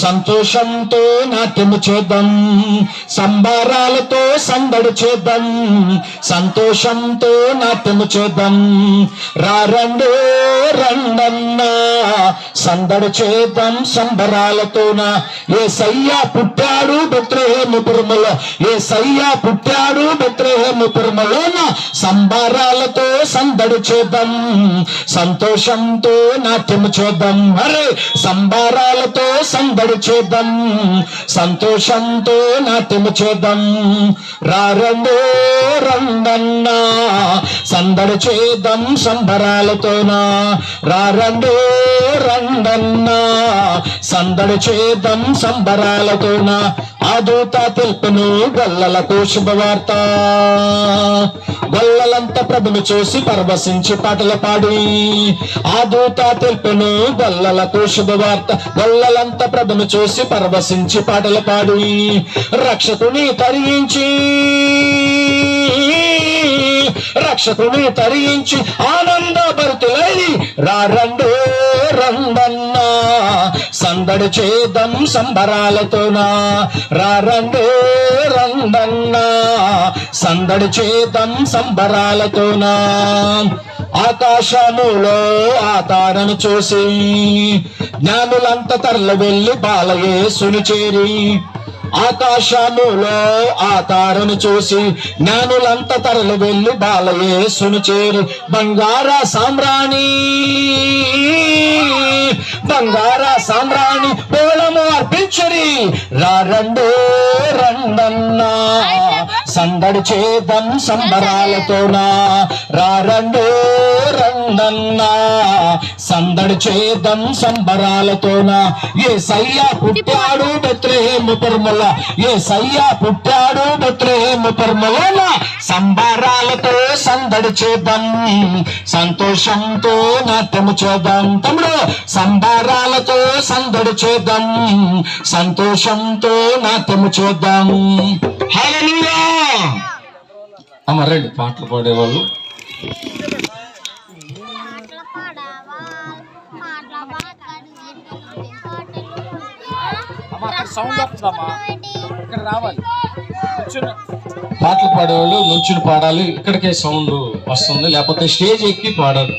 సంతోషంతో నాట్యము చేద్దాం, సంబరాలతో సందడి చేద్దాం, సంతోషంతో నాట్యము చేద్దాం. రండి రండన్నా సందడి చేద్దాం సంబరాలతోన. యేసయ్య పుట్టాడు బెత్లెహేముపురములో, యేసయ్య పుట్టాడు బెత్లెహేముపురములోన. సంబరాలతో సందడి చేద్దాం, సంతోషంతో నాట్యము చేద్దాం. అరే సంబరాలతో సందడి చేద్దాం, సంతోషంతో నాట్యము చేద్దాం. రండి రండన్నా సందడి చేద్దాం సంబరాలతోనా. రండి రండన్నా సందడి చేద్దాం సంబరాలతోనా. ఆ దూత తెలుపును గొల్లలకు శుభవార్త. గొల్లలంతా ప్రభుని చూసి పరవశించి పాటలు పాడి. ఆ దూత తెలుపును గొల్లలకు శుభవార్త. గొల్లలంతా ప్రభుని చూసి పరవశించి పాటలు పాడి. రక్షకుని తరించి రక్షకుని తరించి ఆనంద భరితులై రండి రండన్నా సందడి చేద్దాం సంబరాలతోనా. రండి రండన్నా సందడి చేద్దాం సంబరాలతోనా. ఆకాశములో ఆ తారను చూసి జ్ఞానులంతా తరలి వెళ్ళి బాలయేసుని చేరి. ఆకాశములో ఆ తారను చూసి జ్ఞానులంతా తరలి వెళ్ళి బాలయేసును చేరి. బంగార సామ్రాణి బంగార సామ్రాణి బోళము అర్పించరి. రండి రండన్నా సందడి చేద్దాం సంబరాలతోనా. రండి రండన్నా సందడి చేద్దాం సంబరాలతోనా. యేసయ్య పుట్టాడు బెత్లెహేముపురములో, యేసయ్య పుట్టాడు బెత్లెహేముపురములోన. సంబరాలతో సందడి చేద్దాం, సంతోషంతో నాట్యము చేద్దాం. తమ్ముడు సంబరాలతో సందడి చేద్దాం, సంతోషంతో నాట్యము చేద్దాం. హల్లెలూయా. అమ్మ రండి పాటలు పాడేవాళ్ళు. పాటలు పాడేవాళ్ళు నుంచుని పాడాలి. ఇక్కడికే సౌండ్ వస్తుంది, లేకపోతే స్టేజ్ ఎక్కి పాడాలి.